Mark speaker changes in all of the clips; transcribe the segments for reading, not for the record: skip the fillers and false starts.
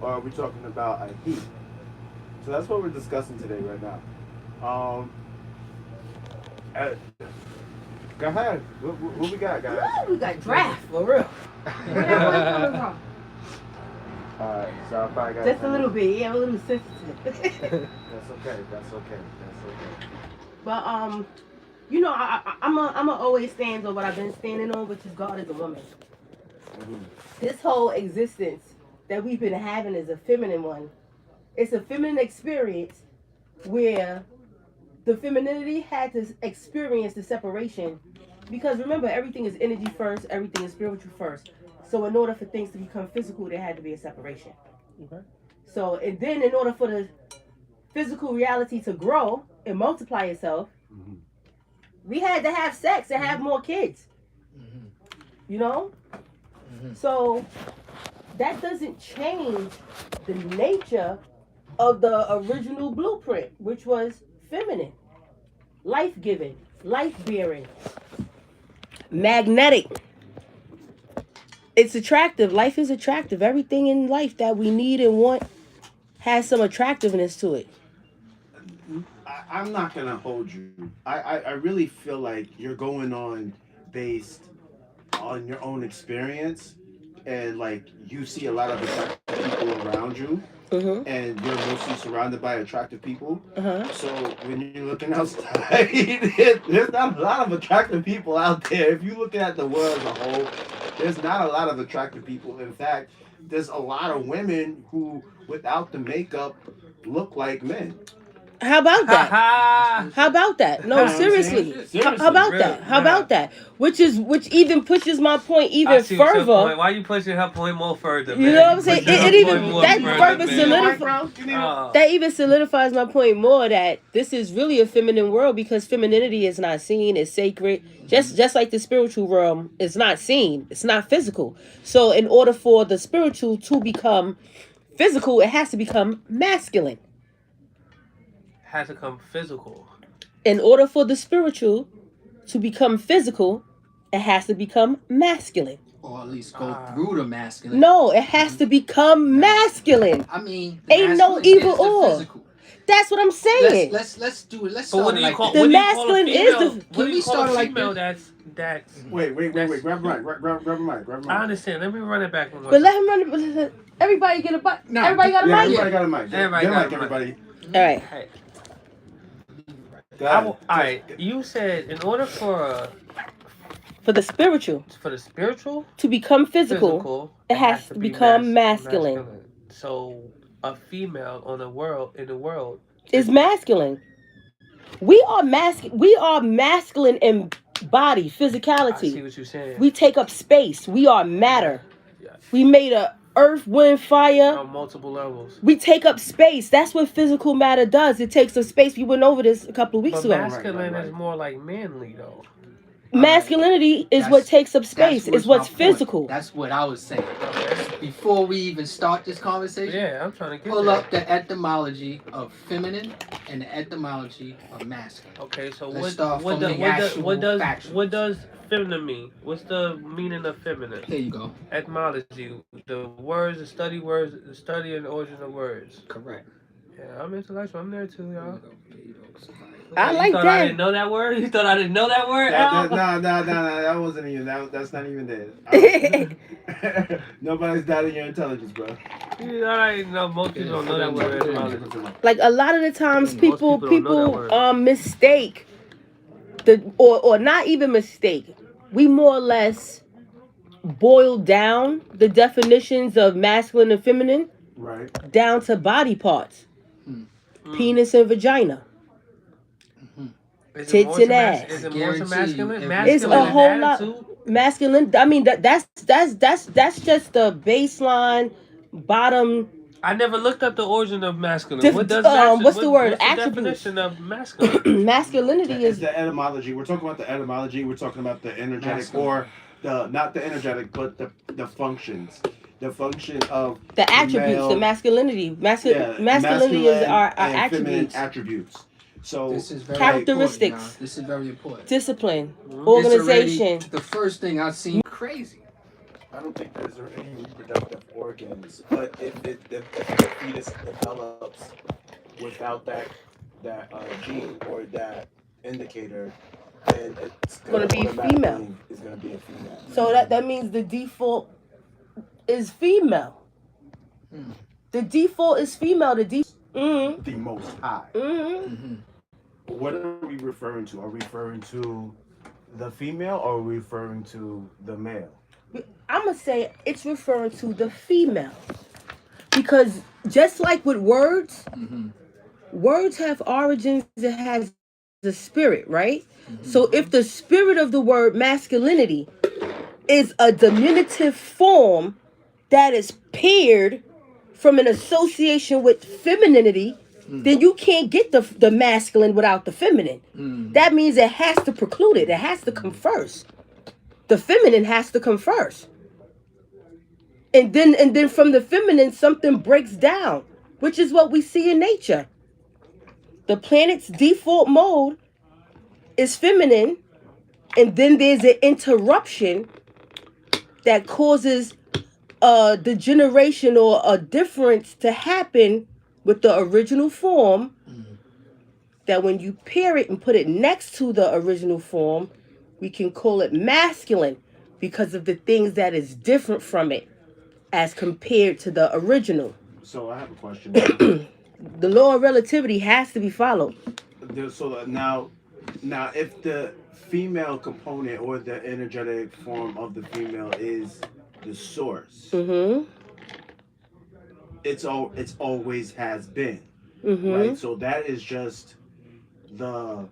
Speaker 1: or are we talking about a he? So that's what we're discussing today, right now. Um, uh, Go ahead. What we got, guys?
Speaker 2: Ooh, we got draft for real. Where that voice coming from?
Speaker 1: Alright, so I probably got
Speaker 2: Just a little bit. Yeah, I'm a little sensitive.
Speaker 1: That's okay. That's okay. That's okay.
Speaker 2: But you know, I'm a always stand on what I've been standing on, which is God is a woman.
Speaker 1: Mm-hmm.
Speaker 2: This whole existence that we've been having is a feminine one. It's a feminine experience where the femininity had to experience the separation. Because remember, everything is energy first, everything is spiritual first. So in order for things to become physical, there had to be a separation.
Speaker 1: Okay.
Speaker 2: So and then in order for the physical reality to grow and multiply itself,
Speaker 1: Mm-hmm.
Speaker 2: we had to have sex and have more kids.
Speaker 3: Mm-hmm.
Speaker 2: You know?
Speaker 3: Mm-hmm.
Speaker 2: So that doesn't change the nature of the original blueprint, which was feminine, life giving, life bearing, magnetic. It's attractive. Life is attractive. Everything in life that we need and want has some attractiveness to it.
Speaker 1: I'm not gonna hold you. I really feel like you're going on based on your own experience, and like you see a lot of attractive people around you,
Speaker 2: Mm-hmm.
Speaker 1: and you're mostly surrounded by attractive people.
Speaker 2: Uh-huh.
Speaker 1: So when you're looking outside, there's not a lot of attractive people out there. If you're looking at the world as a whole, there's not a lot of attractive people. In fact, there's a lot of women who, without the makeup, look like men.
Speaker 2: How about that?
Speaker 3: That's
Speaker 2: How
Speaker 3: real
Speaker 2: about that?
Speaker 1: You know
Speaker 2: No,
Speaker 1: what I'm saying?
Speaker 2: seriously. How
Speaker 1: Seriously.
Speaker 2: about
Speaker 3: Real,
Speaker 2: that? How
Speaker 3: nah.
Speaker 2: about that? Which even pushes my point
Speaker 3: I
Speaker 2: even
Speaker 3: see what's your
Speaker 2: further.
Speaker 3: point. Why you pushing her point more further,
Speaker 2: You
Speaker 3: man?
Speaker 2: know what I'm
Speaker 3: You
Speaker 2: saying?
Speaker 3: pushing her
Speaker 2: It
Speaker 3: point
Speaker 2: even
Speaker 3: more
Speaker 2: that
Speaker 3: further,
Speaker 2: further
Speaker 1: You need a
Speaker 3: man.
Speaker 1: mic,
Speaker 2: solidifies
Speaker 1: bro? You need a.
Speaker 2: that even solidifies my point more that this is really a feminine world because femininity is not seen, it's sacred. Just like the spiritual realm is not seen, it's not physical. So in order for the spiritual to become physical, it has to become masculine.
Speaker 3: Has to come physical.
Speaker 2: In order for the spiritual to become physical, it has to become masculine.
Speaker 4: or at least go
Speaker 3: Ah.
Speaker 4: through the masculine.
Speaker 2: No, it has to become masculine.
Speaker 4: I mean, the
Speaker 2: Ain't no
Speaker 4: masculine
Speaker 2: either
Speaker 4: is the
Speaker 2: or.
Speaker 4: physical.
Speaker 2: That's what I'm saying.
Speaker 4: Let's do it. Let's
Speaker 3: But what
Speaker 4: start
Speaker 3: do
Speaker 4: it
Speaker 3: you
Speaker 4: like
Speaker 3: call?
Speaker 4: this.
Speaker 2: The
Speaker 3: What do you call a
Speaker 2: masculine is
Speaker 3: female?
Speaker 2: the.
Speaker 3: What
Speaker 4: Can
Speaker 3: do
Speaker 4: we
Speaker 3: you call
Speaker 4: start
Speaker 3: a
Speaker 4: it like
Speaker 3: female?
Speaker 4: this?
Speaker 3: That's.
Speaker 1: Wait. Grab a mic. Grab a mic. Grab a
Speaker 3: I
Speaker 1: mic.
Speaker 3: understand. Let me run it back one more
Speaker 2: But let
Speaker 3: time.
Speaker 2: him run. Everybody get a mic.
Speaker 4: Nah,
Speaker 2: Everybody got a
Speaker 1: Yeah,
Speaker 2: mic.
Speaker 1: everybody got a mic.
Speaker 3: Everybody
Speaker 1: Get a
Speaker 3: got
Speaker 1: mic,
Speaker 3: a mic.
Speaker 1: everybody.
Speaker 2: All right.
Speaker 3: Hey,
Speaker 1: Go ahead.
Speaker 3: all right. You said in order
Speaker 2: For the spiritual
Speaker 3: for the spiritual,
Speaker 2: to become physical,
Speaker 3: physical,
Speaker 2: it has to
Speaker 3: be
Speaker 2: become masculine.
Speaker 3: So a female in the world
Speaker 2: Is masculine. We are masculine in body,
Speaker 3: I see
Speaker 2: physicality.
Speaker 3: what you're saying.
Speaker 2: We take up space. We are
Speaker 3: Yeah,
Speaker 2: matter.
Speaker 3: yeah.
Speaker 2: We made a earth, wind, fire.
Speaker 3: On multiple levels.
Speaker 2: We take up space. That's what physical matter does. It takes up space. We went over this a couple of weeks
Speaker 3: But
Speaker 2: ago.
Speaker 3: masculine
Speaker 1: Right.
Speaker 3: is more like manly though.
Speaker 2: Masculinity is what takes up space. It's what's physical.
Speaker 4: That's what I was saying.
Speaker 3: Okay.
Speaker 4: Before we even start this conversation,
Speaker 3: Yeah, I'm trying to get
Speaker 4: pull
Speaker 3: there.
Speaker 4: up the etymology of feminine and the etymology of masculine.
Speaker 3: Okay, so
Speaker 4: Let's start from the factual
Speaker 3: what does feminine mean? What's the meaning of feminine?
Speaker 4: Here you go.
Speaker 3: Etymology, the words, words, the study and origin of words.
Speaker 4: Correct.
Speaker 3: Yeah, I'm intellectual. I'm there too,
Speaker 4: Here
Speaker 3: y'all.
Speaker 4: you go. Here you go.
Speaker 2: I
Speaker 3: You
Speaker 2: like
Speaker 3: thought I
Speaker 2: that.
Speaker 3: didn't know that word? You thought I didn't know that word? Al?
Speaker 1: Nah. That wasn't even. That's not even there. Nobody's doubting your intelligence, bro.
Speaker 3: You thought I didn't know. Most people don't know that word. Etymology.
Speaker 2: Like a lot of the times,
Speaker 3: Most
Speaker 2: people
Speaker 3: people don't know that word.
Speaker 2: mistake the or not even mistake. We more or less boil down the definitions of masculine and feminine
Speaker 1: Right.
Speaker 2: down to body parts,
Speaker 4: Hmm.
Speaker 2: penis and vagina.
Speaker 3: Is it
Speaker 2: Tits
Speaker 3: more
Speaker 2: and
Speaker 3: to
Speaker 2: ass.
Speaker 3: Is it
Speaker 4: I
Speaker 3: more to
Speaker 4: guarantee you,
Speaker 3: masculine?
Speaker 4: if
Speaker 3: Masculine
Speaker 2: It's a
Speaker 3: and
Speaker 2: whole lot
Speaker 3: attitude?
Speaker 2: masculine. I mean that's just the baseline bottom.
Speaker 3: I never looked up the origin of masculine.
Speaker 2: Dif-
Speaker 3: What does
Speaker 2: what's the word?
Speaker 3: What's the
Speaker 2: Attributes.
Speaker 3: definition of masculine?
Speaker 2: Masculinity
Speaker 1: It's
Speaker 2: is
Speaker 1: the etymology. We're talking about the etymology. We're talking about the energetic,
Speaker 4: Masculine.
Speaker 1: or the not the energetic, but the functions. The function of
Speaker 2: the attributes,
Speaker 1: male,
Speaker 2: the masculinity.
Speaker 1: yeah,
Speaker 2: Masculinity is our
Speaker 1: and feminine
Speaker 2: attributes,
Speaker 1: attributes. So
Speaker 4: This is very
Speaker 2: characteristics,
Speaker 4: important, y'all. This is very important.
Speaker 2: discipline,
Speaker 4: It's already
Speaker 2: organization.
Speaker 4: the first thing I've seen crazy.
Speaker 1: I don't think there's any reproductive organs, but if the fetus develops without that gene or that indicator, then it's
Speaker 2: Gonna
Speaker 1: gonna
Speaker 2: be female.
Speaker 1: automatically is gonna be a female.
Speaker 2: So that means the default is female.
Speaker 4: Mm.
Speaker 2: The default is female. Mm-hmm.
Speaker 1: The Most High.
Speaker 2: Mm-hmm.
Speaker 4: Mm-hmm.
Speaker 1: What are we referring to? Are we referring to the female or are we referring to the male?
Speaker 2: I'm gonna say it's referring to the female because just like with words,
Speaker 4: Mm-hmm.
Speaker 2: words have origins. It has a spirit, right?
Speaker 4: Mm-hmm.
Speaker 2: So if the spirit of the word masculinity is a diminutive form that is paired from an association with femininity, then you can't get the masculine without the feminine. That means it has to preclude it. It has to come first. The feminine has to come first. And then from the feminine something breaks down, which is what we see in nature. The planet's default mode is feminine, and then there's an interruption that causes a degeneration or a difference to happen with the original form, that when you pair it and put it next to the original form, we can call it masculine because of the things that is different from it as compared to the original.
Speaker 1: So I have a question.
Speaker 2: The law of relativity has to be followed.
Speaker 1: So now, if the female component or the energetic form of the female is the source,
Speaker 2: Mm-hmm.
Speaker 1: it's always has been,
Speaker 2: Mm-hmm.
Speaker 1: right? So that is just the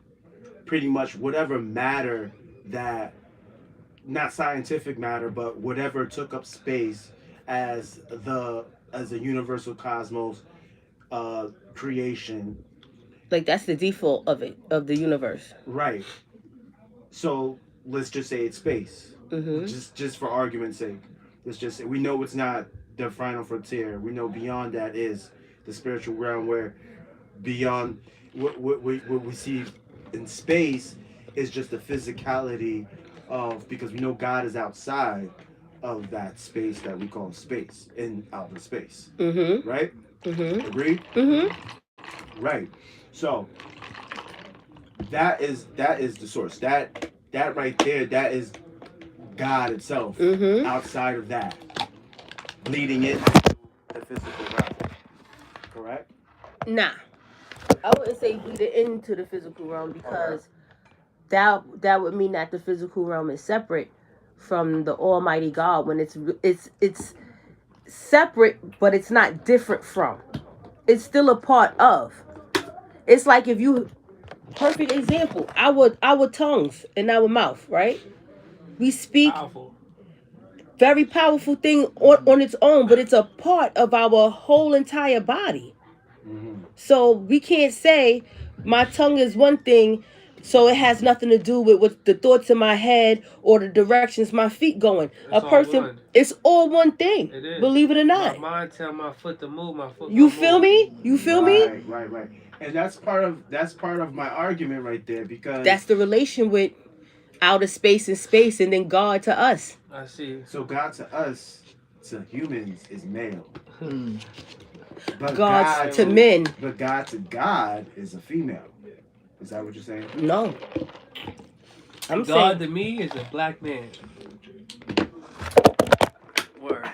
Speaker 1: pretty much whatever matter that, not scientific matter, but whatever took up space as a universal cosmos creation.
Speaker 2: Like that's the default of it, of the universe.
Speaker 1: Right. So let's just say it's space.
Speaker 2: Mm-hmm.
Speaker 1: Just for argument's sake. Let's just say we know it's not the final frontier. We know beyond that is the spiritual realm, where beyond what we see in space is just the physicality of, because we know God is outside of that space that we call space, in outer space.
Speaker 2: Mm-hmm.
Speaker 1: Right?
Speaker 2: Mm-hmm.
Speaker 1: Agreed?
Speaker 2: Mm-hmm.
Speaker 1: Right. So that is the source. That right there, that is God itself.
Speaker 2: Mm-hmm.
Speaker 1: Outside of that, bleeding into the physical realm. Correct?
Speaker 2: Nah, I wouldn't say bleed it into the physical realm because that would mean that the physical realm is separate from the Almighty God. When it's separate, but it's not different from. It's still a part of. It's like if you, perfect example, our tongues and our mouth, right? We speak.
Speaker 3: Powerful.
Speaker 2: Very powerful thing on its own, but it's a part of our whole entire body.
Speaker 1: Mm-hmm.
Speaker 2: So we can't say my tongue is one thing, so it has nothing to do with the thoughts in my head or the directions my feet going.
Speaker 3: It's all one.
Speaker 2: It's all one thing.
Speaker 3: It is.
Speaker 2: Believe it or not.
Speaker 3: My mind tell my foot to move. My foot.
Speaker 2: You
Speaker 3: gonna
Speaker 2: feel
Speaker 3: move.
Speaker 2: me? You feel me?
Speaker 1: Right. And that's part of my argument right there, because
Speaker 2: That's the relation with outer space and then God to us.
Speaker 3: I see.
Speaker 1: so God to us, to humans, is male. But
Speaker 2: God to men.
Speaker 1: But God to God is a female. Is that what you're saying?
Speaker 2: No. I'm
Speaker 3: God
Speaker 2: saying
Speaker 3: to me is a black man. Word.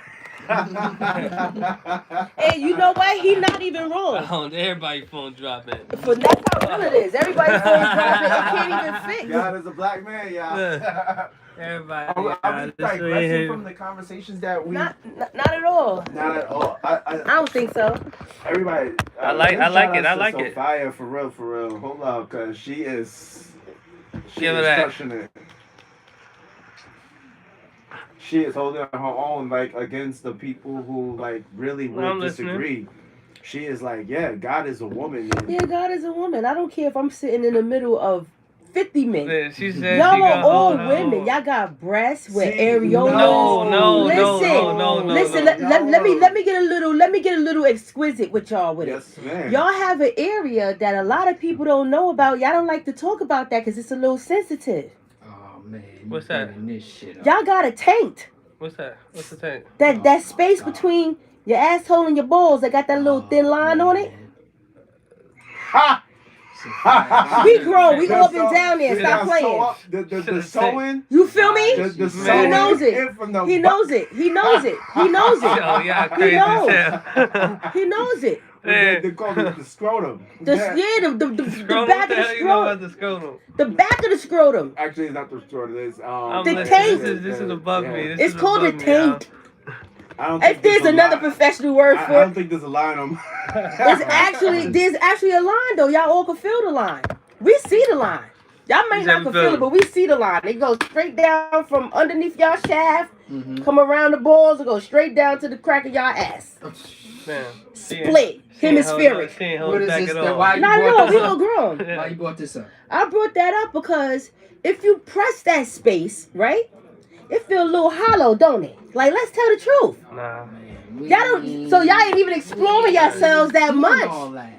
Speaker 2: hey, you know what? He not even wrong.
Speaker 3: Everybody phone dropping.
Speaker 2: That's how real it is. Everybody's phone dropping. It can't even fit.
Speaker 1: God is a black man, y'all.
Speaker 3: Everybody.
Speaker 1: Are we digressing from the conversations that we?
Speaker 2: Not at all.
Speaker 1: Not at all.
Speaker 2: I don't think so.
Speaker 1: Everybody.
Speaker 3: I like it. I like it.
Speaker 1: Sophia, for real. Hold on, cause she is
Speaker 3: Give her that.
Speaker 1: crushing it. She is holding her own, like, against the people who, like, really
Speaker 3: I'm
Speaker 1: disagree.
Speaker 3: listening.
Speaker 1: She is like, yeah, God is a woman. And
Speaker 2: Yeah, God is a woman. I don't care if I'm sitting in the middle of 50 men.
Speaker 3: Yeah, she said
Speaker 2: Y'all
Speaker 3: she
Speaker 2: are
Speaker 3: gonna
Speaker 2: all
Speaker 3: hold her
Speaker 2: women.
Speaker 3: own.
Speaker 2: Y'all got breasts with
Speaker 1: See,
Speaker 2: areolas.
Speaker 3: No.
Speaker 2: Listen, let me get a little exquisite with y'all with
Speaker 1: yes,
Speaker 2: it.
Speaker 1: man.
Speaker 2: Y'all have an area that a lot of people don't know about. Y'all don't like to talk about that because it's a little sensitive.
Speaker 4: Oh man,
Speaker 3: What's that?
Speaker 4: This shit up.
Speaker 2: Y'all got a taint.
Speaker 3: What's that? What's the tank?
Speaker 2: That space between your asshole and your balls that got that little thin line on it.
Speaker 1: Ha!
Speaker 2: We grown. We go
Speaker 1: The
Speaker 2: up and down there. Stop playing.
Speaker 1: The sewing.
Speaker 2: You feel me?
Speaker 1: The
Speaker 2: He
Speaker 1: sewing
Speaker 2: knows it.
Speaker 1: from the
Speaker 2: He knows it. He knows it. He knows it.
Speaker 3: Yo, yeah,
Speaker 2: He
Speaker 3: crazy
Speaker 2: knows.
Speaker 3: as hell.
Speaker 2: He knows it.
Speaker 1: They call it the scrotum.
Speaker 2: The
Speaker 3: Scrotum?
Speaker 2: back
Speaker 3: What
Speaker 2: of
Speaker 3: the
Speaker 2: the
Speaker 3: hell you know about
Speaker 2: scrotum.
Speaker 3: the scrotum?
Speaker 2: The back of the scrotum.
Speaker 1: Actually, it's not the scrotum. It's
Speaker 2: The
Speaker 3: Listen,
Speaker 2: taint.
Speaker 3: This is above me. This
Speaker 2: It's
Speaker 3: is
Speaker 2: called a
Speaker 3: above me, yo.
Speaker 2: taint.
Speaker 1: I don't
Speaker 2: If
Speaker 1: think
Speaker 2: there's another professional word
Speaker 1: I
Speaker 2: for
Speaker 1: don't
Speaker 2: it,
Speaker 1: think there's a line on.
Speaker 2: there's actually a line though. Y'all all can feel the line. We see the line. Y'all might not can feel it, but we see the line. It goes straight down from underneath y'all shaft, come around the balls, and go straight down to the crack of y'all ass.
Speaker 3: Man,
Speaker 2: Split. Hemispheric.
Speaker 3: What is
Speaker 4: this?
Speaker 3: All.
Speaker 4: Why you
Speaker 2: No,
Speaker 4: brought
Speaker 2: we
Speaker 4: this
Speaker 2: all
Speaker 4: up?
Speaker 2: grown.
Speaker 4: Why you brought this up?
Speaker 2: I brought that up because if you press that space, right, it feels a little hollow, don't it? Like, let's tell the truth.
Speaker 3: Nah.
Speaker 2: Y'all don't. So y'all ain't even exploring yourselves that much,
Speaker 4: All that.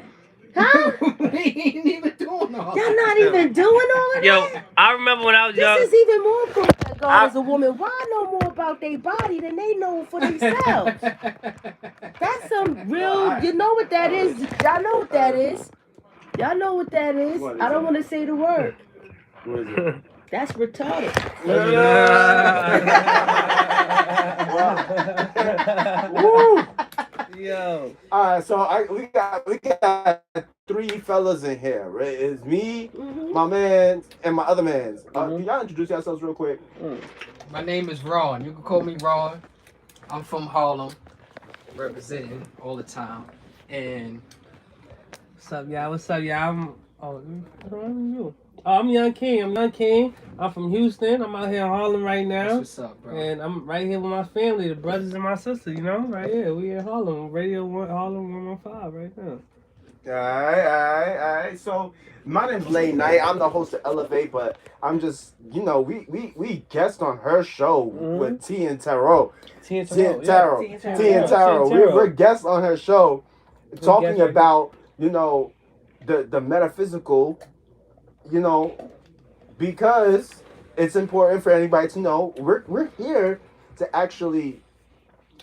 Speaker 2: huh?
Speaker 4: We ain't even doing all
Speaker 2: Y'all not even doing all of
Speaker 3: Yo,
Speaker 2: that.
Speaker 3: I remember when I was young.
Speaker 2: This is even more proof that God is a woman. Why know more about their body than they know for themselves? That's some real. You know what that is? Y'all know what that is. Y'all know what that is.
Speaker 1: What is
Speaker 2: I don't
Speaker 1: that?
Speaker 2: want to say the word.
Speaker 1: What is it?
Speaker 2: That's retarded.
Speaker 1: Woo!
Speaker 3: Yo.
Speaker 1: All right, so we got three fellas in here, right? It's me, my man, and my other man's. Can y'all introduce yourselves real quick?
Speaker 4: My name is Ron. You can call me Ron. I'm from Harlem, representing all the time. And
Speaker 3: What's up, y'all? What's up, y'all? I'm Young King. I'm from Houston. I'm out here in Harlem right
Speaker 4: that's
Speaker 3: now.
Speaker 4: what's up, bro.
Speaker 3: And I'm right here with my family, the brothers and my sister, you know? Right here. We in Harlem. Harlem 115 right now.
Speaker 1: All right. So my name's Late Night. I'm the host of Elevate, but I'm just, we guest on her show with T and Tarot.
Speaker 3: T and
Speaker 1: Tarot. We're guests on her show, talking about, the metaphysical, because it's important for anybody to know we're here to actually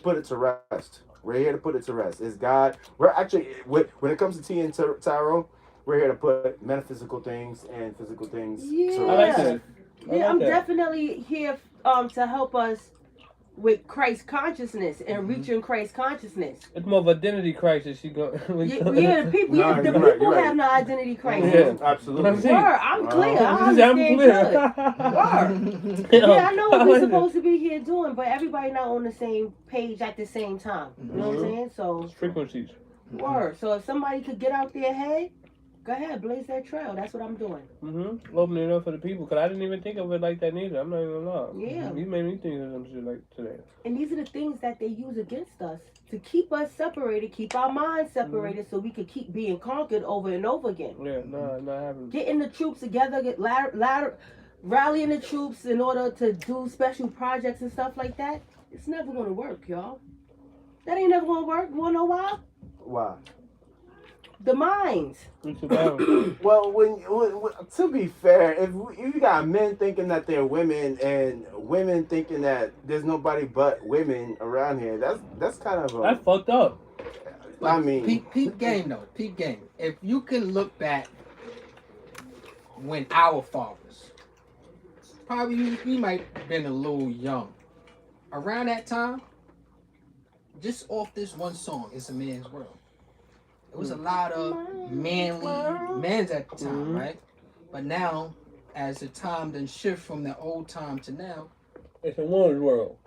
Speaker 1: put it to rest. We're here to put it to rest. It's God. We're actually, when it comes to T and Tarot, we're here to put metaphysical things and physical things to
Speaker 3: I like
Speaker 1: rest.
Speaker 3: that.
Speaker 2: Yeah, I'm definitely here to help us with Christ consciousness and reaching Christ consciousness.
Speaker 3: It's more of identity crisis.
Speaker 2: Yeah, the people,
Speaker 1: you're
Speaker 2: people
Speaker 1: right.
Speaker 2: have no identity crisis.
Speaker 1: Yeah, absolutely.
Speaker 2: Word, I'm clear. I
Speaker 3: I'm
Speaker 2: understand
Speaker 3: clear.
Speaker 2: good. Yeah, I know what we're supposed to be here doing, but everybody not on the same page at the same time. You know what I'm saying? So
Speaker 3: Frequencies.
Speaker 2: word. So if somebody could get out there, hey, go ahead, blaze that trail. That's what I'm doing.
Speaker 3: Opening it up for the people, because I didn't even think of it like that neither. I'm not even gonna lie.
Speaker 2: Yeah.
Speaker 3: You made me think of some shit like today.
Speaker 2: And these are the things that they use against us to keep us separated, keep our minds separated, so we could keep being conquered over and over again.
Speaker 3: Yeah, not happening.
Speaker 2: Getting the troops together, rallying the troops in order to do special projects and stuff like that. It's never gonna work, y'all. That ain't never gonna work. You wanna know why?
Speaker 1: Why?
Speaker 2: The minds.
Speaker 1: Well, when to be fair, if you got men thinking that they're women and women thinking that there's nobody but women around here, that's kind of
Speaker 3: that's fucked up.
Speaker 1: I mean,
Speaker 4: peep game though. Peep game. If you can look back when our fathers, probably we might have been a little young, around that time, just off this one song, "It's a Man's World." It was a lot of manly men's at the time, right? But now, as the time then shift from the old time to now,
Speaker 3: it's a woman's world.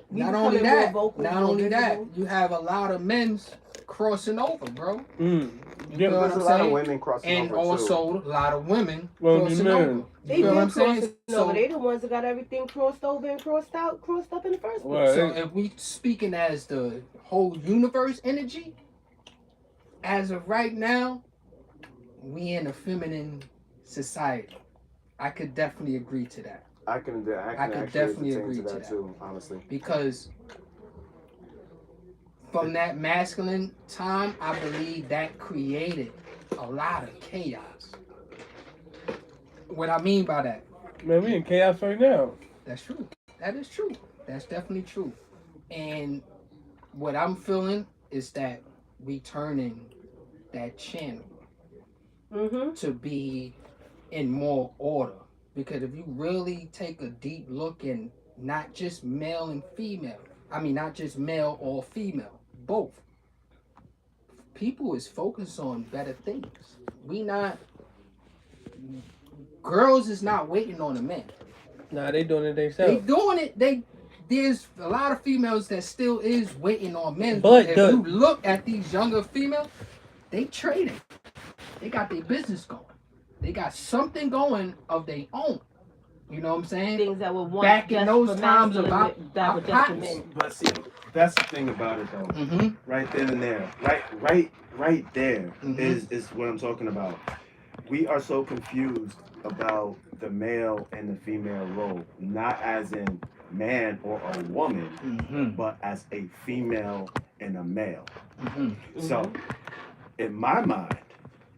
Speaker 4: Not only that, you have a lot of men's crossing over, bro.
Speaker 1: There's a lot of women crossing
Speaker 4: and
Speaker 1: over
Speaker 4: also
Speaker 1: too.
Speaker 4: a lot of women crossing over.
Speaker 2: They
Speaker 4: You know what I'm
Speaker 2: crossing
Speaker 4: saying?
Speaker 2: over. They the ones that got everything crossed over and crossed up in the first place.
Speaker 3: Right.
Speaker 4: So if we speaking as the whole universe energy, as of right now, we in a feminine society. I could definitely agree to that.
Speaker 1: I can
Speaker 4: could definitely agree to that
Speaker 1: too, honestly.
Speaker 4: Because from that masculine time, I believe that created a lot of chaos. What I mean by that,
Speaker 3: Man, we in chaos right now.
Speaker 4: that's true. That is true. That's definitely true. And what I'm feeling is that we turning that channel
Speaker 2: Mm-hmm.
Speaker 4: to be in more order. Because if you really take a deep look in not just male and female, I mean not just male or female, both. People is focused on better things. We not girls is not waiting on a man.
Speaker 3: Nah, they doing it
Speaker 4: They
Speaker 3: themselves.
Speaker 4: doing it. There's a lot of females that still is waiting on men.
Speaker 3: But
Speaker 4: If you look at these younger females, they trading. They got their business going. They got something going of their own. You know what I'm saying?
Speaker 2: Things that were once
Speaker 4: Back in
Speaker 2: just
Speaker 4: those
Speaker 2: for
Speaker 4: times
Speaker 2: masculine,
Speaker 4: about
Speaker 2: that
Speaker 4: our
Speaker 2: were just for
Speaker 4: pops.
Speaker 2: men.
Speaker 1: But see, that's the thing about it though.
Speaker 4: Mm-hmm.
Speaker 1: Right then and there. Right there is what I'm talking about. We are so confused about the male and the female role, not as in man or a woman,
Speaker 4: Mm-hmm.
Speaker 1: but as a female and a male.
Speaker 4: Mm-hmm.
Speaker 1: So, in my mind,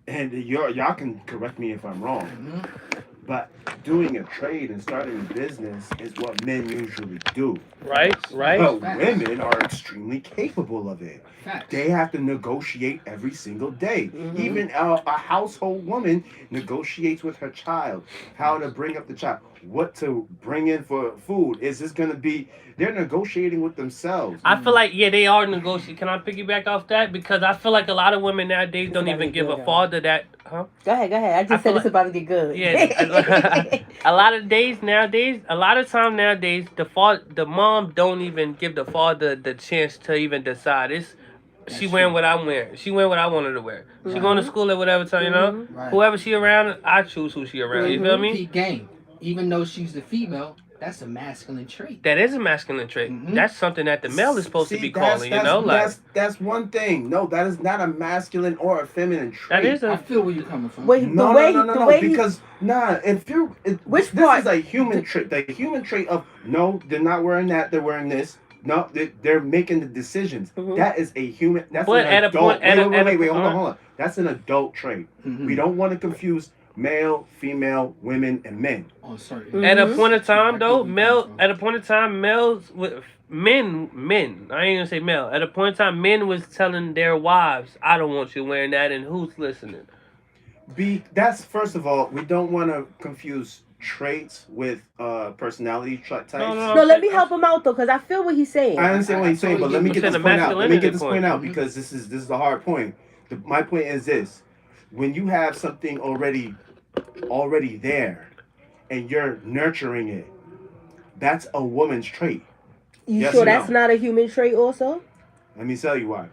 Speaker 1: and y'all can correct me if I'm wrong,
Speaker 4: Mm-hmm.
Speaker 1: but doing a trade and starting a business is what men usually do.
Speaker 3: Right, right.
Speaker 1: But
Speaker 4: Facts.
Speaker 1: women are extremely capable of it.
Speaker 4: Facts.
Speaker 1: They have to negotiate every single day.
Speaker 2: Mhm.
Speaker 1: Even a household woman negotiates with her child how to bring up the child, what to bring in for food. Is this going to be, they're negotiating with themselves.
Speaker 3: I feel like they are negotiating. Can I piggyback off that? Because I feel like a lot of women nowadays
Speaker 2: It's
Speaker 3: don't
Speaker 2: about to
Speaker 3: even
Speaker 2: get
Speaker 3: give
Speaker 2: good,
Speaker 3: a
Speaker 2: y'all.
Speaker 3: father that, huh?
Speaker 2: Go ahead. I
Speaker 3: I
Speaker 2: just
Speaker 3: feel
Speaker 2: said it's
Speaker 3: like-
Speaker 2: about to get good.
Speaker 3: Yeah, a lot of days nowadays, a lot of time nowadays, the mom don't even give the father the chance to even decide. She
Speaker 4: That's
Speaker 3: wearing
Speaker 4: true.
Speaker 3: what I'm wearing. She wearing what I want her to wear. She
Speaker 2: Right.
Speaker 3: going to school at whatever time, you know.
Speaker 4: Right.
Speaker 3: Whoever she around, I choose who she around. You feel me?
Speaker 4: Peak game. Even though she's the female, that's a masculine trait.
Speaker 3: That is a masculine trait.
Speaker 4: Mhm.
Speaker 3: That's something that the male is supposed to be
Speaker 1: that's-
Speaker 3: calling. You know, like
Speaker 1: that's one thing. No, that is not a masculine or a feminine trait.
Speaker 3: that is
Speaker 4: I
Speaker 3: a.
Speaker 4: feel where you're coming from.
Speaker 2: Wait,
Speaker 1: No,
Speaker 2: the way,
Speaker 1: no,
Speaker 2: the way he,
Speaker 1: because if you,
Speaker 2: Which
Speaker 1: this
Speaker 2: part?
Speaker 1: is a human trait. The human trait of no, they're not wearing that. They're wearing this. No, they're making the decisions.
Speaker 2: Mhm.
Speaker 1: That is a human. That's
Speaker 3: But
Speaker 1: an
Speaker 3: at a
Speaker 1: adult.
Speaker 3: point- at a-
Speaker 1: Wait, hold
Speaker 3: uh-huh.
Speaker 1: on. That's an adult trait.
Speaker 4: Mhm.
Speaker 1: We don't want to confuse male, female, women, and men.
Speaker 4: On certain.
Speaker 2: Mhm.
Speaker 3: At a point of time,
Speaker 4: I
Speaker 3: though,
Speaker 4: get where you're coming from.
Speaker 3: at a point of time, males with men. I ain't gonna say male. At a point in time, men was telling their wives, "I don't want you wearing that," and who's listening?
Speaker 1: That's first of all, we don't want to confuse traits with personality types.
Speaker 3: No.
Speaker 2: no, let me help him out though, because I feel what he's saying.
Speaker 1: I understand what he's saying, but let me
Speaker 3: I'm
Speaker 1: get this
Speaker 3: saying
Speaker 1: point
Speaker 3: the
Speaker 1: out. Let me get this
Speaker 3: masculinity
Speaker 1: point out
Speaker 4: point.
Speaker 1: because this is a hard point. My point is this: when you have something already there, and you're nurturing it, that's a woman's trait.
Speaker 2: You
Speaker 1: Yes
Speaker 2: sure
Speaker 1: or
Speaker 2: that's
Speaker 1: no?
Speaker 2: not a human trait also?
Speaker 1: Let me tell you why.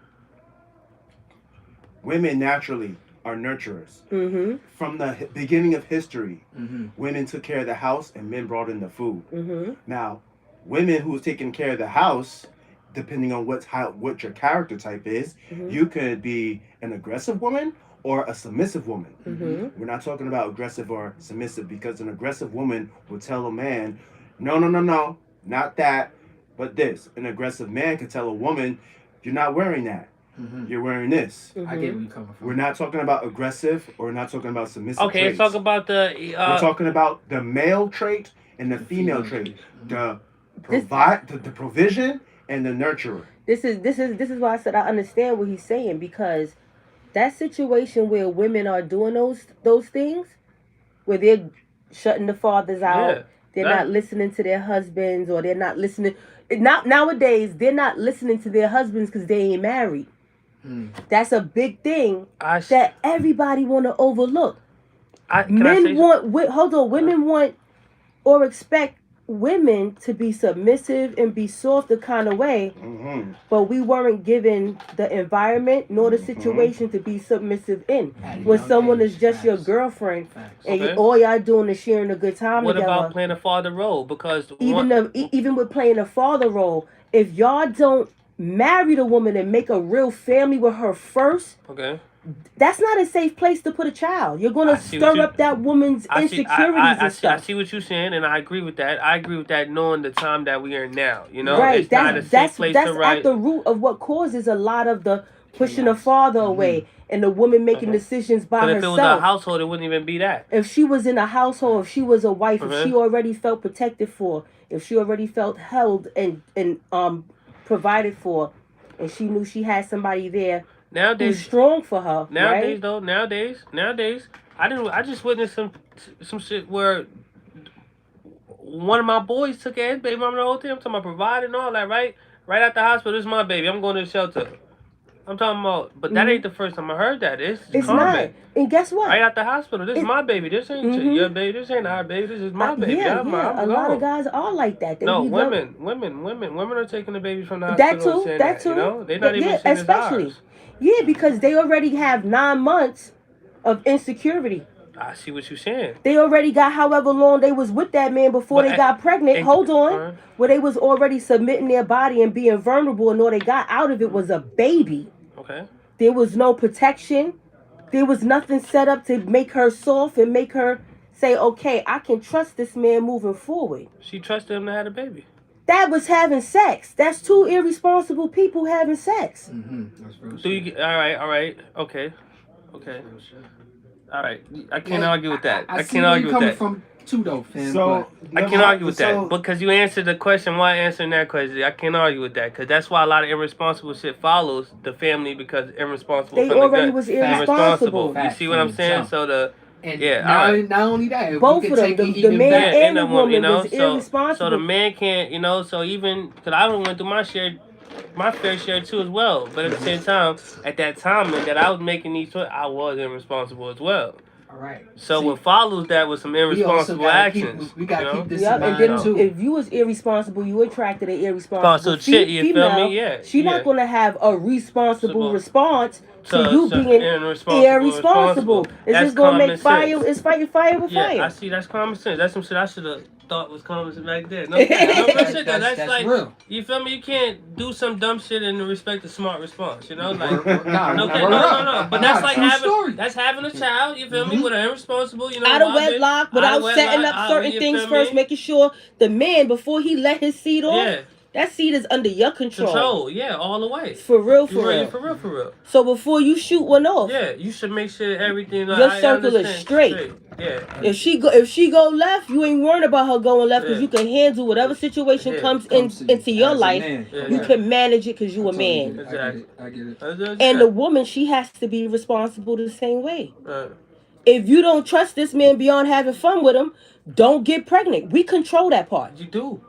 Speaker 1: Women naturally are nurturers.
Speaker 2: Mm-hmm.
Speaker 1: From the beginning of history,
Speaker 4: Mm-hmm.
Speaker 1: women took care of the house and men brought in the food.
Speaker 2: Mm-hmm.
Speaker 1: Now, women who was taking care of the house, depending on what your character type is,
Speaker 2: Mhm.
Speaker 1: you could be an aggressive woman or a submissive woman.
Speaker 2: Mm-hmm.
Speaker 1: We're not talking about aggressive or submissive because an aggressive woman will tell a man, no, not that, but this. An aggressive man could tell a woman, you're not wearing that.
Speaker 4: Mm-hmm.
Speaker 1: You're wearing this.
Speaker 4: I get where you're coming from.
Speaker 1: We're not talking about aggressive or we're not talking about submissive
Speaker 3: Okay,
Speaker 1: traits.
Speaker 3: let's talk about the.
Speaker 1: We're talking about the male trait and the female trait. The provision and the nurturer.
Speaker 2: This is why I said I understand what he's saying, because that situation where women are doing those things, where they're shutting the fathers out,
Speaker 3: Yeah,
Speaker 2: they're
Speaker 3: that-
Speaker 2: not listening to their husbands, or they're not listening. Not nowadays, they're not listening to their husbands because they ain't married. That's a big thing that everybody want to overlook. Women want or expect women to be submissive and be soft the kind of way,
Speaker 1: Mm-hmm.
Speaker 2: but we weren't given the environment nor the situation to be submissive in. When someone is just your girlfriend and
Speaker 3: Okay.
Speaker 2: all y'all doing is sharing a good time
Speaker 3: What
Speaker 2: together.
Speaker 3: about playing a father role? Because
Speaker 2: Even with playing a father role, if y'all don't marry the woman and make a real family with her first,
Speaker 3: okay.
Speaker 2: that's not a safe place to put a child. You're gonna
Speaker 3: I see what
Speaker 2: stir
Speaker 3: you-
Speaker 2: up that woman's insecurities and
Speaker 3: I
Speaker 2: stuff.
Speaker 3: see what you're saying, and I agree with that. I agree with that, knowing the time that we are in now. You know,
Speaker 2: Right,
Speaker 3: it's not a safe place
Speaker 2: that's
Speaker 3: to write.
Speaker 2: at the root of what causes a lot of the pushing the father away and the woman making decisions by
Speaker 3: But if it was a
Speaker 2: herself.
Speaker 3: household, it wouldn't even be that.
Speaker 2: If she was in a household, if she was a wife, if
Speaker 3: Mhm.
Speaker 2: she already felt protected for, if she already felt held and provided for, and she knew she had somebody there who's
Speaker 3: Nowadays,
Speaker 2: strong for her,
Speaker 3: nowadays
Speaker 2: right?
Speaker 3: though, nowadays, I just witnessed some shit where one of my boys took care of his baby mama the whole time. I'm talking about providing and all that, right? Right at the hospital, this is my baby. I'm going to the shelter. I'm talking about, but that
Speaker 2: Hmm.
Speaker 3: ain't the first time I heard that. It's
Speaker 2: It's not.
Speaker 3: common.
Speaker 2: And guess what?
Speaker 3: Right at the hospital, this is
Speaker 2: It,
Speaker 3: my baby. This ain't
Speaker 2: hmm
Speaker 3: your baby. This ain't our baby. This is my baby.
Speaker 2: yeah,
Speaker 3: I'm
Speaker 2: yeah. A lot of
Speaker 3: gone.
Speaker 2: guys are like that. They
Speaker 3: No,
Speaker 2: be love
Speaker 3: women are taking the babies from the
Speaker 2: that
Speaker 3: hospital and
Speaker 2: too.
Speaker 3: saying
Speaker 2: That
Speaker 3: that. You
Speaker 2: too.
Speaker 3: know, they're not even
Speaker 2: Yeah,
Speaker 3: saying it's
Speaker 2: especially.
Speaker 3: ours.
Speaker 2: Yeah, because they already have 9 months of insecurity.
Speaker 3: I see what you're saying.
Speaker 2: They already got however long they was with that man before
Speaker 3: But
Speaker 2: they got pregnant. Hold on.
Speaker 3: uh,
Speaker 2: Where they was already submitting their body and being vulnerable, and all they got out of it was a baby.
Speaker 3: okay.
Speaker 2: There was no protection. There was nothing set up to make her soft and make her say, okay, I can trust this man moving forward.
Speaker 3: She trusted him to have a baby.
Speaker 2: That was having sex. That's two irresponsible people having sex.
Speaker 4: That's real
Speaker 3: Do you
Speaker 4: shit.
Speaker 3: get, all right, okay.
Speaker 4: That's real shit.
Speaker 3: All right, I can't argue with that. I
Speaker 4: see
Speaker 3: can't
Speaker 4: where
Speaker 3: argue
Speaker 4: you're
Speaker 3: with
Speaker 4: coming
Speaker 3: that.
Speaker 4: from too, though, fam.
Speaker 1: So
Speaker 3: I can't argue with that because you answered the question. Why answering that question? I can't argue with that because that's why a lot of irresponsible shit follows the family because irresponsible.
Speaker 2: They
Speaker 3: from the
Speaker 2: already
Speaker 3: gut.
Speaker 2: was
Speaker 3: irresponsible.
Speaker 2: irresponsible.
Speaker 3: You see what I'm saying? So the
Speaker 4: And
Speaker 3: yeah,
Speaker 4: not,
Speaker 3: all right.
Speaker 4: not only that, if
Speaker 2: Both
Speaker 4: we
Speaker 2: of
Speaker 4: could
Speaker 2: them,
Speaker 4: take it
Speaker 2: the
Speaker 4: even
Speaker 2: man
Speaker 4: back.
Speaker 2: and the
Speaker 3: you
Speaker 2: woman
Speaker 3: know,
Speaker 2: was
Speaker 3: so
Speaker 2: irresponsible.
Speaker 3: the man can't, so even because I went through my fair share too as well. But at the same time, at that time that I was making these choices, I was irresponsible as well.
Speaker 4: All right.
Speaker 3: So
Speaker 4: See,
Speaker 3: what follows that was some
Speaker 4: we also
Speaker 3: irresponsible
Speaker 4: gotta keep.
Speaker 3: actions.
Speaker 4: We gotta keep this
Speaker 2: Yep,
Speaker 4: in
Speaker 2: and
Speaker 4: mind
Speaker 2: then
Speaker 4: too.
Speaker 2: if you was irresponsible, you attracted an irresponsible
Speaker 3: So shit, you feel
Speaker 2: female.
Speaker 3: me? Yeah.
Speaker 2: She not gonna have a responsible response to you
Speaker 3: So
Speaker 2: being
Speaker 3: irresponsible.
Speaker 2: It's
Speaker 3: That's
Speaker 2: just gonna
Speaker 3: common
Speaker 2: make fire.
Speaker 3: sense.
Speaker 2: It's fighting fire with
Speaker 3: Yeah,
Speaker 2: fire.
Speaker 3: I see. That's common sense. That's some shit I should have thought was common sense back then. No, real shit though. That's like
Speaker 4: real.
Speaker 3: you feel me. You can't do some dumb shit and respect a smart response. You know, like
Speaker 4: Nah,
Speaker 3: no. But that's like having a child. You feel me? With an irresponsible.
Speaker 2: Out of wedlock, without setting up certain things first, making sure the man before he let his seed off.
Speaker 3: Yeah.
Speaker 2: That seed is under your control.
Speaker 3: Yeah, all the way.
Speaker 2: For real.
Speaker 3: For real.
Speaker 2: So before you shoot one off,
Speaker 3: Yeah, you should make sure everything.
Speaker 2: your circle is straight.
Speaker 3: Yeah.
Speaker 2: If she go left, you ain't worried about her going left because you can handle whatever situation comes into your life. You can manage it because you a man.
Speaker 3: Exactly.
Speaker 4: I get it.
Speaker 2: And the woman, she has to be responsible the same way. If you don't trust this man beyond having fun with him, don't get pregnant. We control that part.
Speaker 3: You do.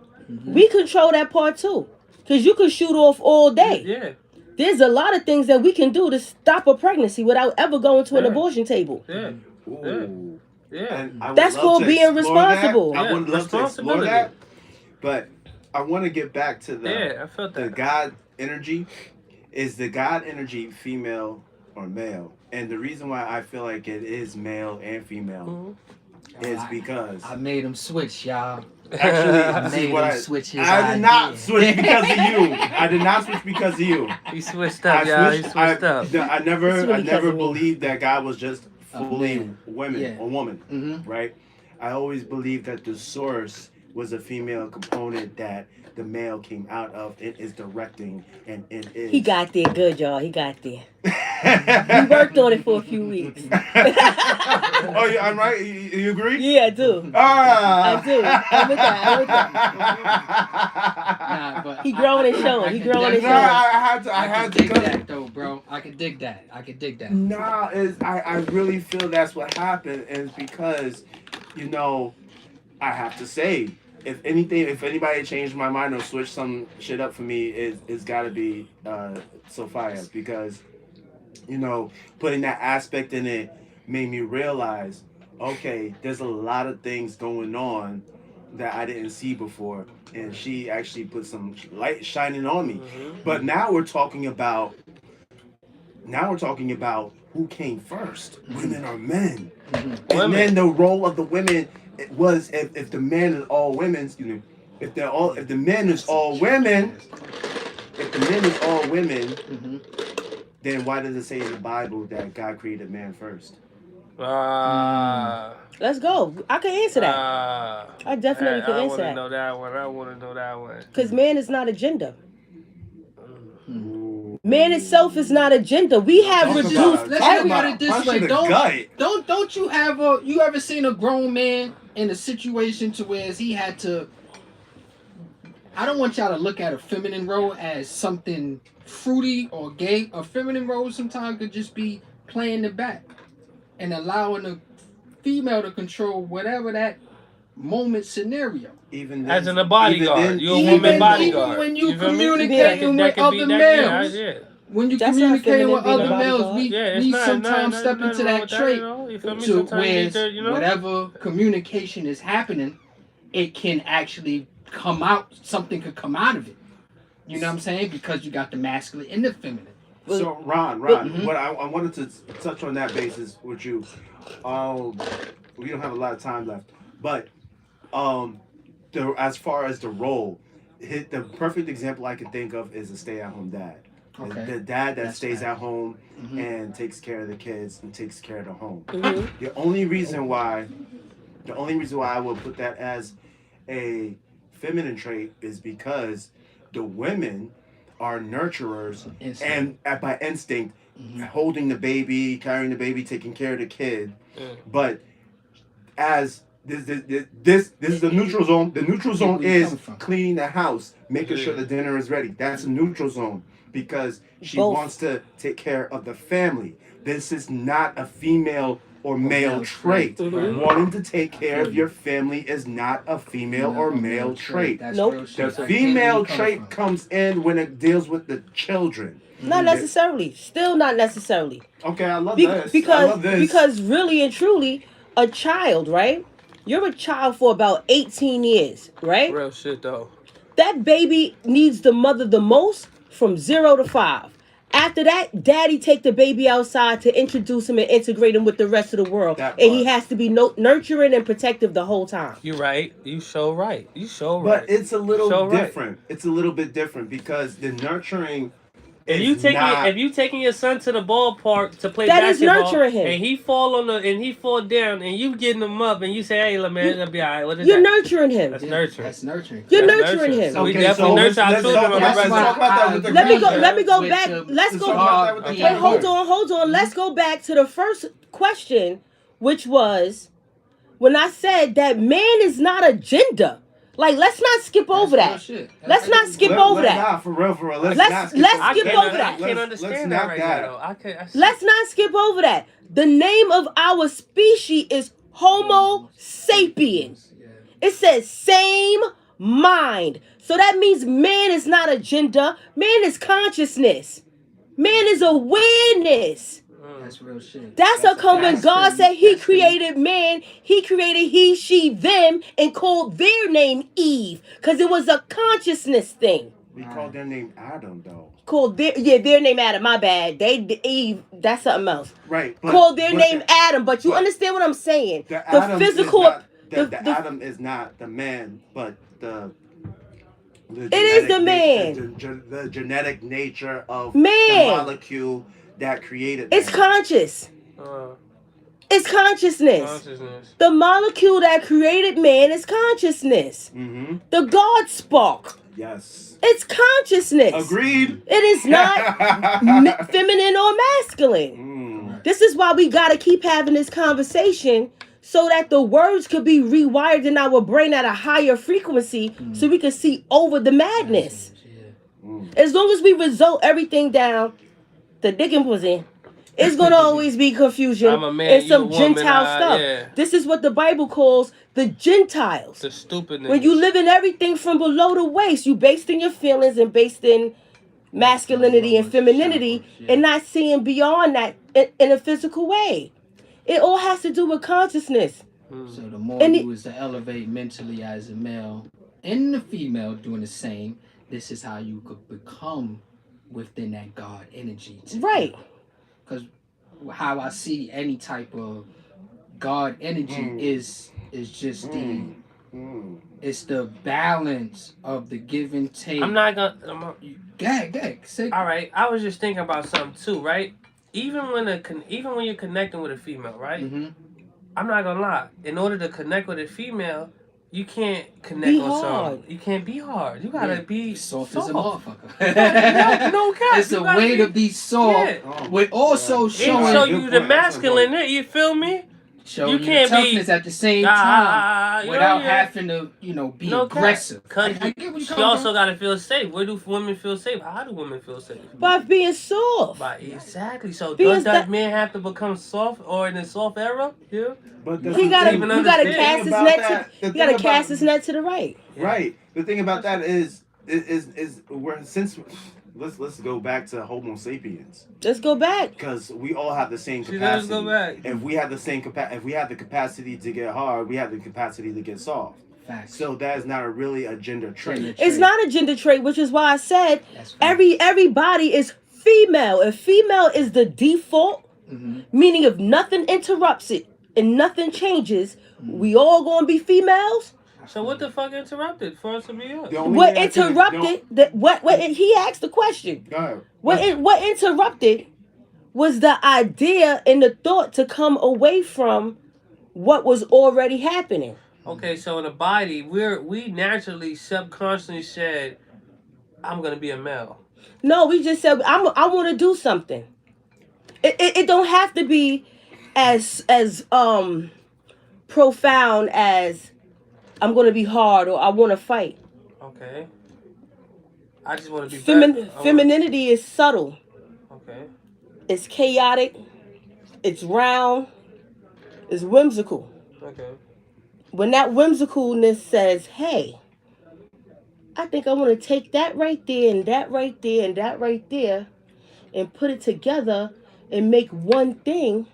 Speaker 2: We control that part too. Because you can shoot off all day.
Speaker 3: Yeah.
Speaker 2: There's a lot of things that we can do to stop a pregnancy without ever going to an abortion table.
Speaker 3: Yeah.
Speaker 1: Ooh.
Speaker 3: Yeah.
Speaker 1: And I would
Speaker 2: That's
Speaker 1: love
Speaker 2: called
Speaker 1: to
Speaker 2: being
Speaker 1: explore that.
Speaker 2: responsible.
Speaker 1: I would love to explore that. But I want to get back to
Speaker 3: I felt
Speaker 1: the
Speaker 3: that.
Speaker 1: God energy. Is the God energy female or male? And the reason why I feel like it is male and female is because
Speaker 4: I made him switch, y'all.
Speaker 1: actually this is what I did not switch because of you. I did not switch because of you.
Speaker 3: He switched up, y'all. He switched up.
Speaker 1: I
Speaker 2: It's
Speaker 1: never
Speaker 2: really because of me.
Speaker 1: believed that God was just fully
Speaker 4: man.
Speaker 1: women
Speaker 4: Yeah.
Speaker 1: or woman,
Speaker 4: Mm-hmm.
Speaker 1: right? I always believed that the source was a female component that the male came out of. It is directing and it is.
Speaker 2: He got there good, y'all. He got there. He worked on it for a few weeks.
Speaker 1: Oh, yeah, I'm right. You agree?
Speaker 2: Yeah, I do.
Speaker 1: Ah.
Speaker 2: I do. I'm with that.
Speaker 4: Nah, but
Speaker 2: He growing and showing. He growing and
Speaker 1: No,
Speaker 2: showing.
Speaker 1: I had to
Speaker 4: dig
Speaker 1: come.
Speaker 4: that though, bro. I can dig that.
Speaker 1: No, I really feel that's what happened, and it's because, I have to say, if anybody changed my mind or switched some shit up for me, it's got to be Sophia, because, putting that aspect in it made me realize, okay, there's a lot of things going on that I didn't see before, and she actually put some light shining on me. But now we're talking about who came first, women or men. And then the role of the women was, if the men is all women, if the men is all women, then why does it say in the Bible that God created man first?
Speaker 2: Let's go. I can answer that. I definitely can answer that.
Speaker 3: I want to know that one.
Speaker 2: Because man is not a gender. Man itself is not a gender. We have reduced.
Speaker 4: Let's look at it this way. Don't you ever seen a grown man in a situation to where he had to I don't want y'all to look at a feminine role as something fruity or gay. A feminine role sometimes could just be playing the back and allowing the female to control whatever that moment scenario.
Speaker 1: Even
Speaker 3: As
Speaker 1: then,
Speaker 3: in a bodyguard,
Speaker 1: even then,
Speaker 3: you're a
Speaker 4: Even
Speaker 3: woman
Speaker 4: even
Speaker 3: bodyguard.
Speaker 4: when you
Speaker 3: feel me?
Speaker 4: communicating with other males,
Speaker 3: Yeah.
Speaker 4: when you
Speaker 2: That's not
Speaker 4: communicating with
Speaker 2: feminine, being a
Speaker 4: other males,
Speaker 2: bodyguard.
Speaker 4: we
Speaker 3: Yeah, it's
Speaker 4: we
Speaker 3: not
Speaker 4: sometimes step
Speaker 3: nothing
Speaker 4: into
Speaker 3: wrong
Speaker 4: that
Speaker 3: with that
Speaker 4: trait
Speaker 3: at all. You feel me?
Speaker 4: to
Speaker 3: Sometimes you
Speaker 4: where
Speaker 3: need to, you know.
Speaker 4: whatever communication is happening, it can actually come out. Something could come out of it. You know what I'm saying? Because you got the masculine and the feminine.
Speaker 1: So Ron,
Speaker 4: Mhm.
Speaker 1: what I wanted to touch on that basis with you. Um, we don't have a lot of time left, but um, as far as the role, the perfect example I can think of is a stay-at-home dad.
Speaker 4: Okay.
Speaker 1: The dad that
Speaker 4: That's
Speaker 1: stays
Speaker 4: fact.
Speaker 1: at home
Speaker 4: Mhm.
Speaker 1: and takes care of the kids and takes care of the home.
Speaker 2: Mhm.
Speaker 1: The only reason why I would put that as a feminine trait is because the women are nurturers
Speaker 4: Instinct.
Speaker 1: and by instinct
Speaker 4: Mhm.
Speaker 1: holding the baby, carrying the baby, taking care of the kid.
Speaker 3: Yeah.
Speaker 1: But as this is the neutral zone. The neutral zone
Speaker 4: where you're
Speaker 1: is
Speaker 4: coming from.
Speaker 1: cleaning the house, making sure
Speaker 3: Yeah.
Speaker 1: the dinner is ready. That's a neutral zone because she
Speaker 2: Both.
Speaker 1: wants to take care of the family. This is not a female or male
Speaker 4: male
Speaker 1: trait.
Speaker 4: trait.
Speaker 2: Mhm.
Speaker 1: Wanting to take care of your family is not a female or male trait.
Speaker 4: That's
Speaker 2: Nope.
Speaker 4: real
Speaker 1: The
Speaker 4: shit. I get where
Speaker 1: female
Speaker 4: you coming
Speaker 1: trait
Speaker 4: from.
Speaker 1: comes in when it deals with the children.
Speaker 2: Not necessarily. Still not necessarily.
Speaker 1: Okay, I love
Speaker 2: Be-
Speaker 1: this. I
Speaker 2: because
Speaker 1: love this.
Speaker 2: because really and truly, a child, right? You're a child for about 18 years, right?
Speaker 3: Real shit though.
Speaker 2: That baby needs the mother the most from 0 to 5. After that, daddy take the baby outside to introduce him and integrate him with the rest of the world.
Speaker 1: That
Speaker 2: And he
Speaker 1: part.
Speaker 2: has to be nurturing and protective the whole time.
Speaker 3: You right. You so right. You so
Speaker 1: But
Speaker 3: right.
Speaker 1: it's a little
Speaker 3: So right.
Speaker 1: different. It's a little bit different because the nurturing
Speaker 3: If
Speaker 1: is
Speaker 3: you taking
Speaker 1: not.
Speaker 3: if you taking your son to the ballpark to play
Speaker 2: That is
Speaker 3: basketball
Speaker 2: nurturing him.
Speaker 3: and he fall down and you getting him up and you say, hey, look, man, it'll be all right. What is
Speaker 2: You're
Speaker 3: that?
Speaker 2: nurturing him.
Speaker 3: That's
Speaker 4: Yeah,
Speaker 3: nurturing.
Speaker 4: That's nurturing.
Speaker 2: You're
Speaker 3: That's
Speaker 2: nurturing him.
Speaker 3: So we
Speaker 1: Okay,
Speaker 3: definitely
Speaker 1: so
Speaker 3: nurture our
Speaker 1: let's
Speaker 3: children
Speaker 1: talk-
Speaker 3: on the
Speaker 1: let's
Speaker 3: regular.
Speaker 1: talk about that with the
Speaker 2: Let me go.
Speaker 1: grandparents.
Speaker 2: Let me go
Speaker 4: With
Speaker 2: back.
Speaker 4: the-
Speaker 2: Let's
Speaker 1: Let's
Speaker 2: go.
Speaker 1: talk about that with the
Speaker 3: Okay.
Speaker 2: Wait, hold
Speaker 1: grandparents.
Speaker 2: on. Let's go back to the first question, which was when I said that man is not a gender. Like, let's not skip over
Speaker 4: That's real
Speaker 2: that.
Speaker 4: shit.
Speaker 2: Let's not skip over that.
Speaker 1: Nah, for real. Let's
Speaker 2: Let's-
Speaker 1: not
Speaker 2: let's
Speaker 1: over
Speaker 2: skip
Speaker 1: that.
Speaker 2: over that.
Speaker 3: I can't
Speaker 1: Let's
Speaker 3: understand that
Speaker 1: knock
Speaker 3: right
Speaker 1: that.
Speaker 3: now, though. I can't.
Speaker 2: Let's not skip over that. The name of our species is Homo sapiens.
Speaker 4: Yeah.
Speaker 2: It says same mind. So that means man is not a gender. Man is consciousness. Man is awareness.
Speaker 4: That's real shit.
Speaker 2: That's how come when God said he
Speaker 4: that's the-
Speaker 2: created man, he created he, she, them, and called their name Eve. Because it was a consciousness thing.
Speaker 1: We called their name Adam, though.
Speaker 2: Called their name Adam, my bad. Eve, that's something else.
Speaker 1: Right.
Speaker 2: Called their name Adam, but you
Speaker 1: but
Speaker 2: understand what I'm saying?
Speaker 1: The
Speaker 2: The
Speaker 1: Adam
Speaker 2: physical
Speaker 1: is not, the
Speaker 2: the-
Speaker 1: Adam is not the man, but the
Speaker 2: It is the
Speaker 1: genetic
Speaker 2: man.
Speaker 1: the genetic nature of
Speaker 2: Man.
Speaker 1: the molecule that created
Speaker 2: It's
Speaker 1: man.
Speaker 2: conscious. It's consciousness.
Speaker 3: Consciousness.
Speaker 2: The molecule that created man is consciousness.
Speaker 1: Mm-hmm.
Speaker 2: The God spark.
Speaker 1: Yes.
Speaker 2: It's consciousness.
Speaker 1: Agreed.
Speaker 2: It is not feminine or masculine.
Speaker 1: Mm.
Speaker 2: This is why we got to keep having this conversation so that the words could be rewired in our brain at a higher frequency so we can see over the madness. As long as we result everything down, the dick and pussy, it's going to always be confusion
Speaker 3: I'm a man,
Speaker 2: and
Speaker 3: you
Speaker 2: some
Speaker 3: a woman,
Speaker 2: Gentile stuff.
Speaker 3: yeah.
Speaker 2: This is what the Bible calls the Gentiles.
Speaker 3: The stupidness.
Speaker 2: When you live in everything from below the waist, you based in your feelings and based in masculinity and femininity and not seeing beyond that in a physical way. It all has to do with consciousness.
Speaker 4: So the more
Speaker 2: And
Speaker 4: you was to elevate mentally as a male and the female doing the same, this is how you could become within that God energy.
Speaker 2: Right.
Speaker 4: Because how I see any type of God energy is just it's the balance of the give and take.
Speaker 3: I'm not gonna.
Speaker 4: Gag.
Speaker 3: All right. I was just thinking about something too, right? Even when you're connecting with a female, right?
Speaker 4: Mm-hmm.
Speaker 3: I'm not gonna lie. In order to connect with a female, you can't connect
Speaker 2: Be
Speaker 3: on
Speaker 2: hard.
Speaker 3: some. You can't be hard. You gotta be
Speaker 4: soft
Speaker 3: soft.
Speaker 4: as a motherfucker.
Speaker 3: No cap.
Speaker 4: It's
Speaker 3: You
Speaker 4: a
Speaker 3: gotta
Speaker 4: way to be soft,
Speaker 3: Yeah.
Speaker 4: with also
Speaker 3: It
Speaker 4: showing.
Speaker 3: show
Speaker 1: Good
Speaker 3: you
Speaker 1: point.
Speaker 3: the
Speaker 1: That's a good
Speaker 3: masculine. You feel me?
Speaker 4: show
Speaker 3: You
Speaker 4: you,
Speaker 3: can't
Speaker 4: the
Speaker 3: be-
Speaker 4: toughness at the same time without
Speaker 3: yeah.
Speaker 4: having to, be
Speaker 3: No cap.
Speaker 4: aggressive.
Speaker 3: Cause
Speaker 4: I get what
Speaker 3: she
Speaker 4: you're
Speaker 3: also
Speaker 4: coming
Speaker 3: gotta feel safe. Where do women feel safe? How do women feel safe?
Speaker 2: By being soft.
Speaker 3: Exactly. So
Speaker 2: Because
Speaker 3: does that man have to become soft or in the soft era? Yeah.
Speaker 1: But that's
Speaker 2: He
Speaker 1: the
Speaker 2: gotta
Speaker 1: thing.
Speaker 3: even
Speaker 2: he gotta
Speaker 3: understand.
Speaker 2: cast his
Speaker 1: About
Speaker 2: net
Speaker 1: that-
Speaker 2: to
Speaker 1: the
Speaker 2: he gotta
Speaker 1: thing
Speaker 2: cast
Speaker 1: about-
Speaker 2: his net to the right.
Speaker 3: Yeah.
Speaker 1: Right. The thing about that is we're since let's go back to Homo sapiens,
Speaker 2: Let's go back.
Speaker 1: because we all have the same
Speaker 3: See, let's
Speaker 1: capacity.
Speaker 3: go back.
Speaker 1: If we have the same if we have the capacity to get hard, we have the capacity to get soft.
Speaker 4: Facts.
Speaker 1: So that is not really a gender trait.
Speaker 4: Gender
Speaker 2: It's not a gender trait, which is why I said
Speaker 4: That's facts.
Speaker 2: everybody is female. If female is the default, meaning if nothing interrupts it and nothing changes, we all gonna be females.
Speaker 3: So what the fuck interrupted for us to be us?
Speaker 1: The only
Speaker 2: What
Speaker 1: way I can-
Speaker 2: interrupted that? What he asked the question.
Speaker 1: Go ahead.
Speaker 2: What interrupted was the idea and the thought to come away from what was already happening.
Speaker 3: Okay, so in the body, we naturally subconsciously said, I'm gonna be a male.
Speaker 2: No, we just said I want to do something. It don't have to be as profound as I'm gonna be hard or I want to fight.
Speaker 3: Okay. I just want to be better.
Speaker 2: Femininity is subtle.
Speaker 3: Okay.
Speaker 2: It's chaotic. It's round. It's whimsical.
Speaker 3: Okay.
Speaker 2: When that whimsicalness says, "Hey, I think I want to take that right there and that right there and that right there and put it together and make one thing."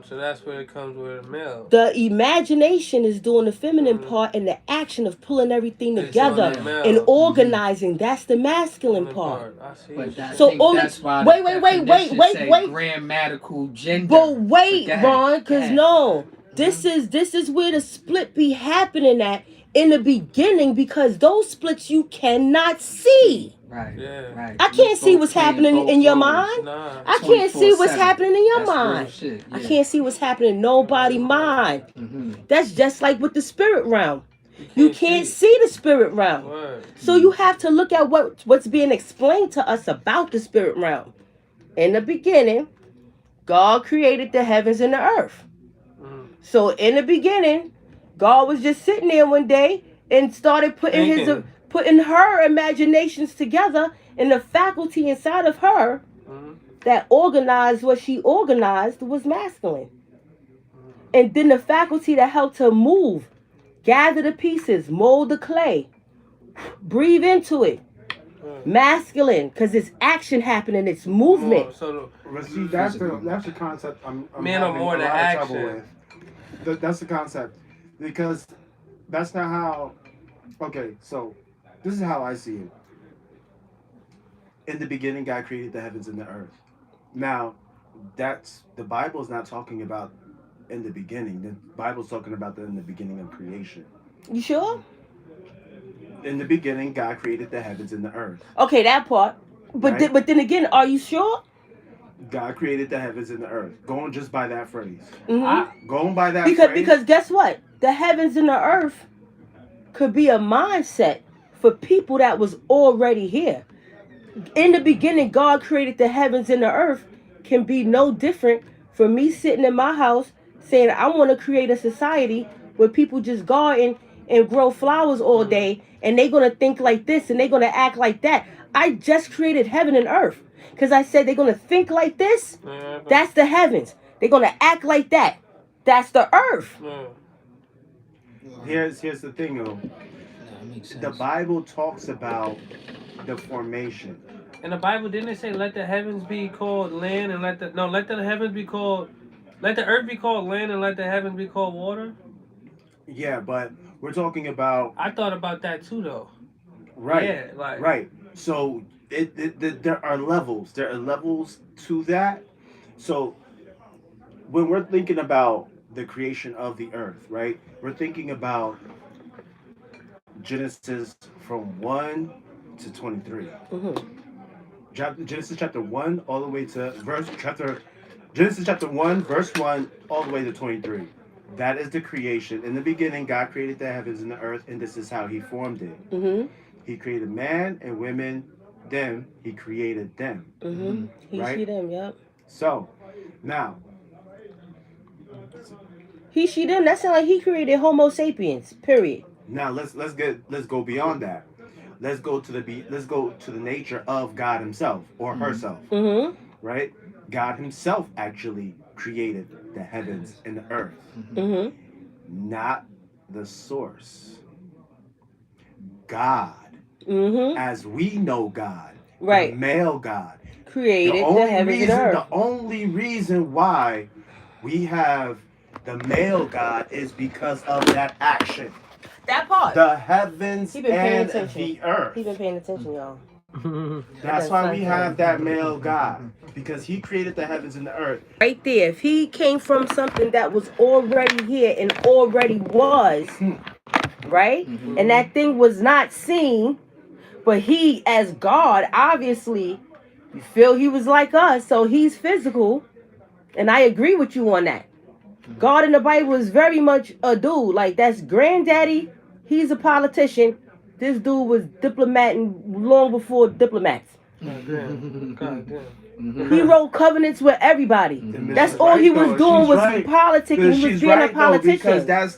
Speaker 3: So that's where it comes with a male.
Speaker 2: The imagination is doing the feminine part, and the action of pulling everything
Speaker 3: It's
Speaker 2: together
Speaker 3: on the male.
Speaker 2: and organizing, that's the masculine part.
Speaker 3: I see.
Speaker 4: But I
Speaker 2: So
Speaker 4: think
Speaker 2: only-
Speaker 4: that's why
Speaker 2: wait,
Speaker 4: the
Speaker 2: wait, wait, wait,
Speaker 4: definition
Speaker 2: wait,
Speaker 4: say
Speaker 2: wait.
Speaker 4: grammatical gender.
Speaker 2: But wait,
Speaker 4: Go ahead,
Speaker 2: Ron,
Speaker 4: go
Speaker 2: because
Speaker 4: ahead.
Speaker 2: no, this is where the split be happening at in the beginning, because those splits you cannot see.
Speaker 4: Right.
Speaker 3: Yeah.
Speaker 4: Right.
Speaker 2: I can't see
Speaker 4: Both
Speaker 2: what's
Speaker 4: playing
Speaker 2: happening
Speaker 4: both
Speaker 2: in your
Speaker 4: roles.
Speaker 2: mind.
Speaker 3: Nah.
Speaker 2: I can't see what's
Speaker 4: 24/7.
Speaker 2: happening in your
Speaker 4: That's real
Speaker 2: mind.
Speaker 4: shit,
Speaker 2: I
Speaker 4: yeah.
Speaker 2: can't see what's happening in nobody's mind. That's just like with the spirit realm. You can't see the spirit realm.
Speaker 3: Word.
Speaker 2: So you have to look at what's being explained to us about the spirit realm. In the beginning, God created the heavens and the earth. So in the beginning, God was just sitting there one day and started putting her imaginations together, and the faculty inside of her that organized what she organized was masculine. And then the faculty that helped her move, gather the pieces, mold the clay, breathe into it, masculine, because it's action happening, it's movement.
Speaker 3: So
Speaker 1: But see, that's the concept I'm
Speaker 3: Men are
Speaker 1: having
Speaker 3: more
Speaker 1: a
Speaker 3: than
Speaker 1: lot of trouble
Speaker 3: action.
Speaker 1: with. That's the concept, because that's not how. Okay, so this is how I see it. In the beginning, God created the heavens and the earth. Now, that's the Bible's not talking about in the beginning. The Bible's talking about in the beginning of creation.
Speaker 2: You sure?
Speaker 1: In the beginning, God created the heavens and the earth.
Speaker 2: Okay, that part. But
Speaker 1: Right.
Speaker 2: but then again, are you sure?
Speaker 1: God created the heavens and the earth. Going just by that phrase.
Speaker 2: Mm-hmm.
Speaker 1: Going by that
Speaker 2: Because
Speaker 1: phrase.
Speaker 2: because guess what? The heavens and the earth could be a mindset for people that was already here. In the beginning, God created the heavens and the earth can be no different from me sitting in my house saying I want to create a society where people just garden and grow flowers all day, and they're gonna think like this and they're gonna act like that. I just created heaven and earth because I said they're gonna think like this. That's the heavens. They're gonna act like that. That's the earth.
Speaker 1: Here's the thing though. The Bible talks about the formation.
Speaker 3: in the Bible, didn't it say, "Let the heavens be called land, and let the heavens be called, let the earth be called land, and let the heavens be called water"?
Speaker 1: Yeah, but we're talking about
Speaker 3: I thought about that too, though.
Speaker 1: right.
Speaker 3: Yeah, like
Speaker 1: Right. So there are levels. There are levels to that. So when we're thinking about the creation of the earth, right? We're thinking about Genesis from 1 to 23. Genesis chapter 1 all the way to Genesis chapter 1 verse 1 all the way to 23. That is the creation. In the beginning, God created the heavens and the earth, and this is how he formed it.
Speaker 2: Mm-hmm.
Speaker 1: He created man and women, them, he created them.
Speaker 2: Mm-hmm. He
Speaker 1: Right?
Speaker 2: see them, yep.
Speaker 1: So, now,
Speaker 2: He, she, them. That sounds like he created Homo sapiens. Period.
Speaker 1: Now let's go beyond that. Let's go to the nature of God Himself or herself.
Speaker 2: Mm-hmm.
Speaker 1: Right? God Himself actually created the heavens and the earth,
Speaker 2: Mm-hmm.
Speaker 1: not the source. God,
Speaker 2: Mm-hmm.
Speaker 1: as we know God,
Speaker 2: Right.
Speaker 1: the male God.
Speaker 2: Created the heavens and earth.
Speaker 1: The only reason why we have the male God is because of that action.
Speaker 2: That part.
Speaker 1: The heavens
Speaker 2: He been paying
Speaker 1: and
Speaker 2: attention.
Speaker 1: the earth.
Speaker 2: He been paying attention, y'all.
Speaker 1: That's why we have that male God, because He created the heavens and the earth.
Speaker 2: Right there. If he came from something that was already here and already was, right?
Speaker 4: Mhm.
Speaker 2: And that thing was not seen, but he, as God, obviously, you feel he was like us, so he's physical. And I agree with you on that. God in the Bible is very much a dude. Like, that's granddaddy. He's a politician. This dude was diplomating long before diplomats.
Speaker 3: God damn.
Speaker 2: He wrote covenants with everybody.
Speaker 1: And
Speaker 2: That's
Speaker 1: Mrs.
Speaker 2: all
Speaker 1: Right,
Speaker 2: he was
Speaker 1: though.
Speaker 2: doing
Speaker 1: She's
Speaker 2: was
Speaker 1: right.
Speaker 2: politicking. He was
Speaker 1: She's
Speaker 2: being
Speaker 1: right,
Speaker 2: a
Speaker 1: though,
Speaker 2: politician.
Speaker 1: because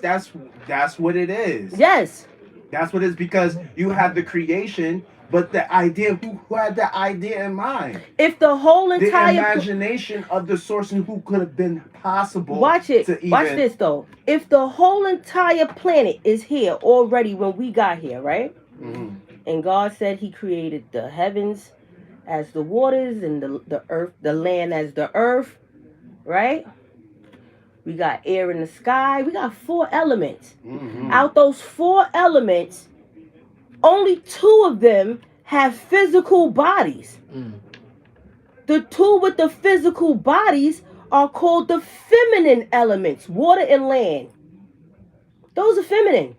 Speaker 1: that's what it is.
Speaker 2: Yes.
Speaker 1: That's what it is, because you have the creation, but the idea, who had the idea in mind?
Speaker 2: If the whole
Speaker 1: The
Speaker 2: entire
Speaker 1: imagination of the source and who could have been possible.
Speaker 2: watch it.
Speaker 1: To even,
Speaker 2: Watch this though. If the whole entire planet is here already when we got here, right?
Speaker 1: Mhm.
Speaker 2: And God said He created the heavens as the waters and the earth, the land as the earth, right? We got air in the sky. We got 4 elements.
Speaker 1: Mhm.
Speaker 2: Out those 4 elements, only 2 of them have physical bodies. The 2 with the physical bodies are called the feminine elements, water and land. Those are feminine.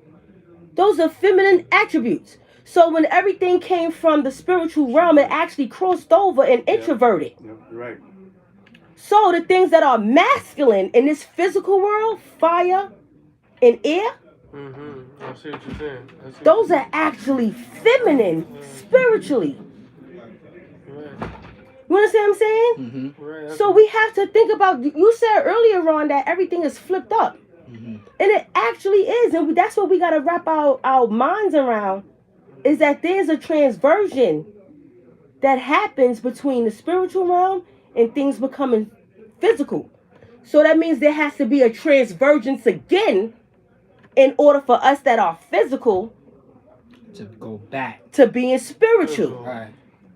Speaker 2: Those are feminine attributes. So when everything came from the spiritual realm, it actually crossed over and introverted.
Speaker 1: Yep, you're right.
Speaker 2: So the things that are masculine in this physical world, fire and air,
Speaker 3: I see what you're saying.
Speaker 2: those are actually feminine spiritually.
Speaker 3: Right.
Speaker 2: You understand what I'm saying?
Speaker 4: Mm-hmm.
Speaker 3: Right.
Speaker 2: So we have to think about, you said earlier, Ron, that everything is flipped up.
Speaker 4: Mm-hmm.
Speaker 2: And it actually is. And that's what we got to wrap our minds around, is that there's a transversion that happens between the spiritual realm and things becoming physical. So that means there has to be a transvergence again in order for us that are physical
Speaker 4: To go back.
Speaker 2: to being spiritual.
Speaker 4: Right.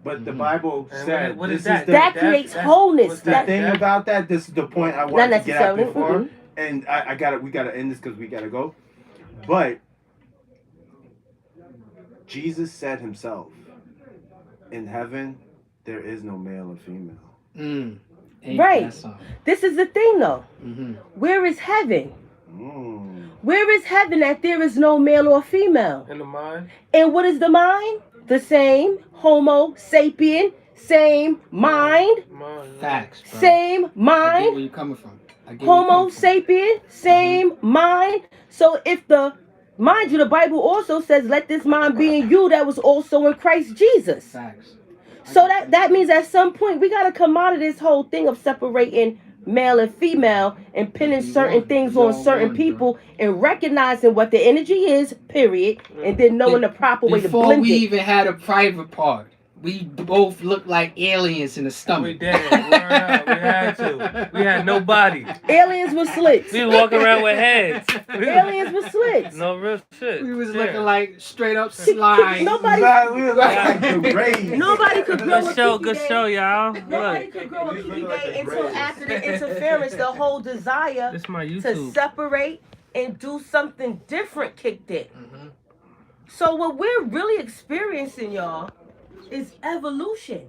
Speaker 1: But the Bible
Speaker 3: And
Speaker 1: said,
Speaker 3: what
Speaker 1: this
Speaker 3: is that?
Speaker 2: That creates wholeness.
Speaker 3: what's
Speaker 1: The
Speaker 2: That,
Speaker 1: thing about that, this is the point I
Speaker 2: not
Speaker 1: wanted to get at
Speaker 2: necessarily.
Speaker 1: before,
Speaker 2: Mm-mm.
Speaker 1: and we gotta end this because we gotta go. But Jesus said Himself, in heaven there is no male or female.
Speaker 4: Ain't
Speaker 2: Right.
Speaker 4: that something?
Speaker 2: This is the thing, though.
Speaker 4: Mm-hmm.
Speaker 2: Where is heaven?
Speaker 1: Mm.
Speaker 2: Where is heaven that there is no male or female?
Speaker 3: In the mind.
Speaker 2: And what is the mind? The same Homo sapien, same mind,
Speaker 3: Mind.
Speaker 4: Facts, bro.
Speaker 2: same
Speaker 4: I get
Speaker 2: mind.
Speaker 4: where you're coming from. I get where you're
Speaker 2: Homo
Speaker 4: coming from.
Speaker 2: sapien, same mind. So if mind you, the Bible also says, let this mind be in you that was also in Christ Jesus.
Speaker 4: Facts.
Speaker 2: So that means at some point we got to come out of this whole thing of separating male and female and pinning certain things on certain people and recognizing what the energy is, period, and then knowing the proper way to
Speaker 4: Before
Speaker 2: blend
Speaker 4: we
Speaker 2: it.
Speaker 4: even had a private part, we both looked like aliens in the
Speaker 3: We
Speaker 4: stomach.
Speaker 3: did. Word up. We had to. We had no body.
Speaker 2: Aliens with slits.
Speaker 3: We was walking around with heads.
Speaker 2: Aliens with slits.
Speaker 3: No real shit.
Speaker 4: We was
Speaker 3: Yeah.
Speaker 4: looking like straight up slime.
Speaker 2: Nobody,
Speaker 1: We was like the grave.
Speaker 2: nobody could grow a
Speaker 3: Good show.
Speaker 2: Kiki
Speaker 3: Good
Speaker 2: Day.
Speaker 3: show, y'all.
Speaker 2: Nobody
Speaker 3: Look,
Speaker 2: could grow a
Speaker 1: These
Speaker 2: Kiki
Speaker 1: look like
Speaker 2: Day
Speaker 1: the
Speaker 2: until
Speaker 1: graves.
Speaker 2: after the interference, the whole desire
Speaker 3: this is my
Speaker 2: to
Speaker 3: YouTube.
Speaker 2: separate and do something different kicked in.
Speaker 4: Mhm.
Speaker 2: So what we're really experiencing, y'all, is evolution.